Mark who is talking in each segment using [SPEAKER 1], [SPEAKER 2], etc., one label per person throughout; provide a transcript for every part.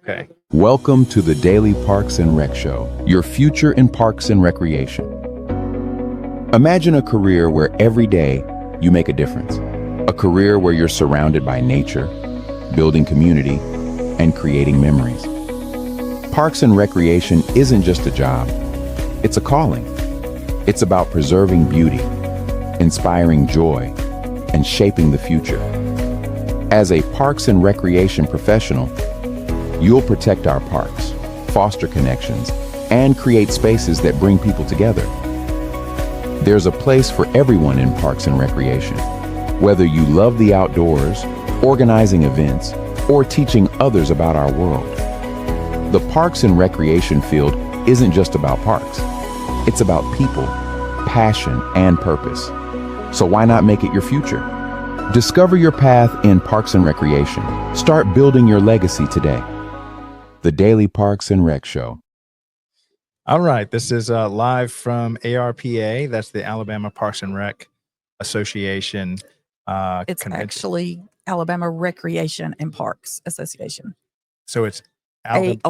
[SPEAKER 1] Okay.
[SPEAKER 2] Welcome to the Daily Parks and Rec Show, your future in parks and recreation. Imagine a career where every day you make a difference. A career where you're surrounded by nature, building community, and creating memories. Parks and recreation isn't just a job, it's a calling. It's about preserving beauty, inspiring joy, and shaping the future. As a parks and recreation professional, you'll protect our parks, foster connections, and create spaces that bring people together. There's a place for everyone in parks and recreation. Whether you love the outdoors, organizing events, or teaching others about our world. The parks and recreation field isn't just about parks. It's about people, passion, and purpose. So why not make it your future? Discover your path in parks and recreation. Start building your legacy today. The Daily Parks and Rec Show.
[SPEAKER 1] All right. This is live from ARPA. That's the Alabama Parks and Rec Association.
[SPEAKER 3] It's
[SPEAKER 1] convention.
[SPEAKER 3] actually Alabama Recreation and Parks Association.
[SPEAKER 1] So it's
[SPEAKER 3] ARPA.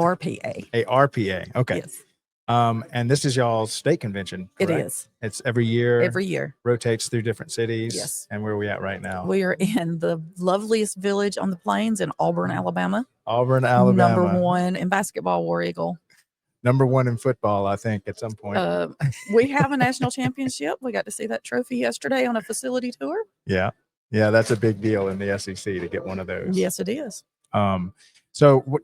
[SPEAKER 1] ARPA. Okay.
[SPEAKER 3] Yes,
[SPEAKER 1] And this is y'all's state convention.
[SPEAKER 3] it
[SPEAKER 1] correct?
[SPEAKER 3] is.
[SPEAKER 1] It's every year.
[SPEAKER 3] Every year.
[SPEAKER 1] Rotates through different cities.
[SPEAKER 3] Yes.
[SPEAKER 1] And where are we at right now?
[SPEAKER 3] We are in the loveliest village on the plains in Auburn, Alabama.
[SPEAKER 1] Auburn, Alabama.
[SPEAKER 3] Number one in basketball, War Eagle.
[SPEAKER 1] Number one in football, I think, at some point.
[SPEAKER 3] We have a national championship. We got to see that trophy yesterday on a facility tour.
[SPEAKER 1] Yeah. Yeah, that's a big deal in the SEC to get one of those.
[SPEAKER 3] Yes, it is.
[SPEAKER 1] So what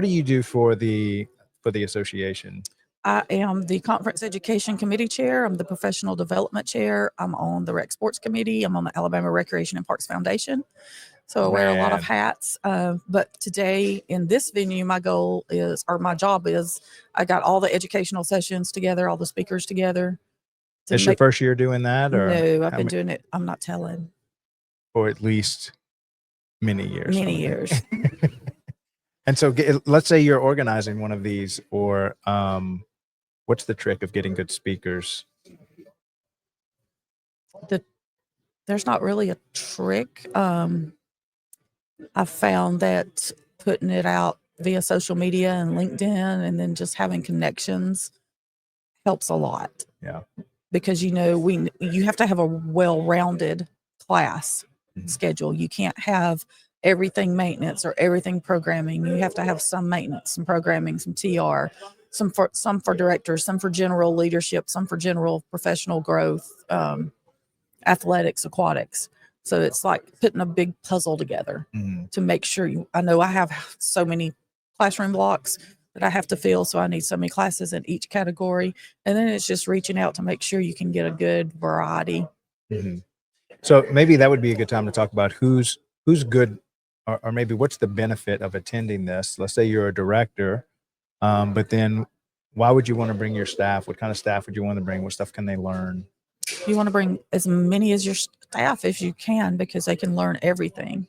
[SPEAKER 1] do you do for the association?
[SPEAKER 3] I am the Conference Education Committee Chair. I'm the Professional Development Chair. I'm on the Rec Sports Committee. I'm on the Alabama Recreation and Parks Foundation. So I wear a lot of hats. But today in this venue, my job is, I got all the educational sessions together, all the speakers together.
[SPEAKER 1] Is your first year doing that? Or
[SPEAKER 3] No, I've been doing it. I'm not telling.
[SPEAKER 1] For at least many years.
[SPEAKER 3] Many years.
[SPEAKER 1] And so let's say you're organizing one of these, or what's the trick of getting good speakers?
[SPEAKER 3] There's not really a trick. I found that putting it out via social media and LinkedIn and then just having connections helps a lot.
[SPEAKER 1] Yeah.
[SPEAKER 3] Because, you have to have a well-rounded class schedule. You can't have everything maintenance or everything programming. You have to have some maintenance, some programming, some TR, some for directors, some for general leadership, some for general professional growth, athletics, aquatics. So it's like putting a big puzzle together to make sure I know I have so many classroom blocks that I have to fill. So I need so many classes in each category. And then it's just reaching out to make sure you can get a good variety.
[SPEAKER 1] Mm-hmm. So maybe that would be a good time to talk about who's good, or maybe what's the benefit of attending this. Let's say you're a director, but then why would you want to bring your staff? What kind of staff would you want to bring? What stuff can they learn?
[SPEAKER 3] You want to bring as many as your staff as you can, because they can learn everything.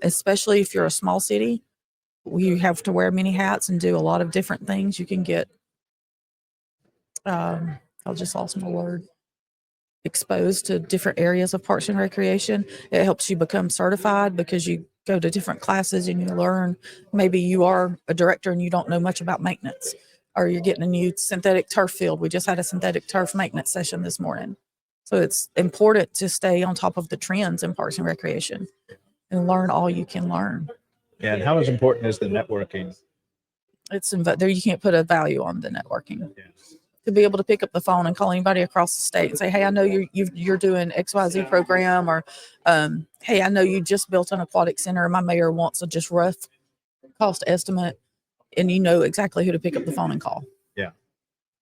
[SPEAKER 3] Especially if you're a small city, you have to wear many hats and do a lot of different things. You can get, I just lost my word, exposed to different areas of parks and recreation. It helps you become certified because you go to different classes and you learn. Maybe you are a director and you don't know much about maintenance, or you're getting a new synthetic turf field. We just had a synthetic turf maintenance session this morning. So it's important to stay on top of the trends in parks and recreation and learn all you can learn.
[SPEAKER 1] Yeah, and how is important is the networking?
[SPEAKER 3] There, you can't put a value on the networking.
[SPEAKER 1] Yes.
[SPEAKER 3] To be able to pick up the phone and call anybody across the state and say, hey, I know you're doing XYZ program, or hey, I know you just built an aquatic center. My mayor wants a just rough cost estimate, and you know exactly who to pick up the phone and call.
[SPEAKER 1] Yeah.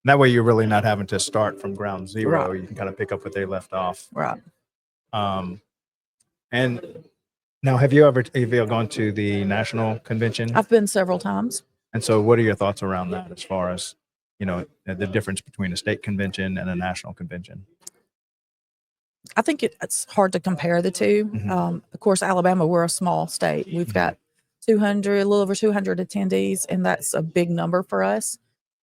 [SPEAKER 1] That way you're really not having to start from ground zero.
[SPEAKER 3] Right.
[SPEAKER 1] You can kind of pick up what they left off.
[SPEAKER 3] Right.
[SPEAKER 1] And now, have you ever gone to the national convention?
[SPEAKER 3] I've been several times.
[SPEAKER 1] And so what are your thoughts around that as far as, the difference between a state convention and a national convention?
[SPEAKER 3] I think it's hard to compare the two.
[SPEAKER 1] Mm-hmm.
[SPEAKER 3] Of course, Alabama, we're a small state. We've got a little over 200 attendees, and that's a big number for us.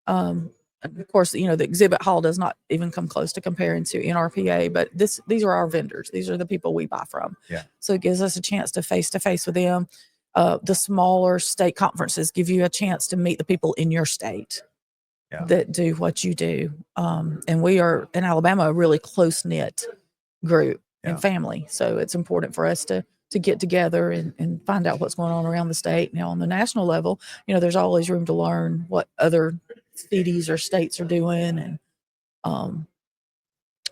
[SPEAKER 3] Of course, the exhibit hall does not even come close to comparing to NRPA, but these are our vendors. These are the people we buy from.
[SPEAKER 1] Yeah.
[SPEAKER 3] So it gives us a chance to face with them. The smaller state conferences give you a chance to meet the people in your state that do what you do. And we are in Alabama a really close knit group and family, so it's important for us to get together and find out what's going on around the state. Now, on the national level, there's always room to learn what other cities or states are doing, and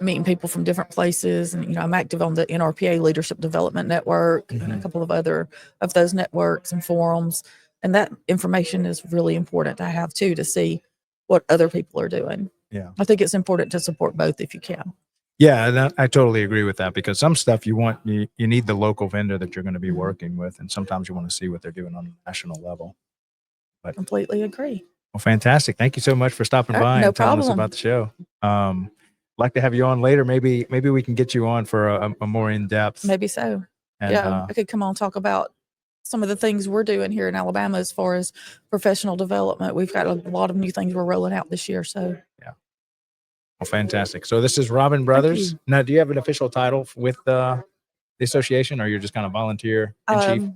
[SPEAKER 3] meeting people from different places. And I'm active on the NRPA Leadership Development Network and a couple of other of those networks and forums, and that information is really important to have too, to see what other people are doing. I think it's important to support both if you can.
[SPEAKER 1] And I totally agree with that, because some stuff you need the local vendor that you're going to be working with, and sometimes you want to see what they're doing on a national level. But
[SPEAKER 3] completely agree.
[SPEAKER 1] Well, fantastic. Thank you so much for stopping by and telling us about the show. Like to have you on later. Maybe we can get you on for a more in-depth.
[SPEAKER 3] Maybe so.
[SPEAKER 1] And,
[SPEAKER 3] I could come on and talk about some of the things we're doing here in Alabama as far as professional development. We've got a lot of new things we're rolling out this year. So
[SPEAKER 1] Well, fantastic. So this is Robin Brothers. Now, do you have an official title with the association, or you're just kind of volunteer in chief?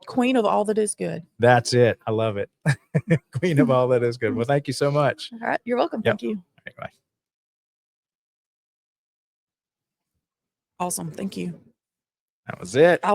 [SPEAKER 3] Queen of all that is good.
[SPEAKER 1] That's it. I love it. Queen of all that is good. Well, thank you so much.
[SPEAKER 3] All right. You're welcome. Thank you.
[SPEAKER 1] All right, bye.
[SPEAKER 3] Awesome. Thank you.
[SPEAKER 1] That was it.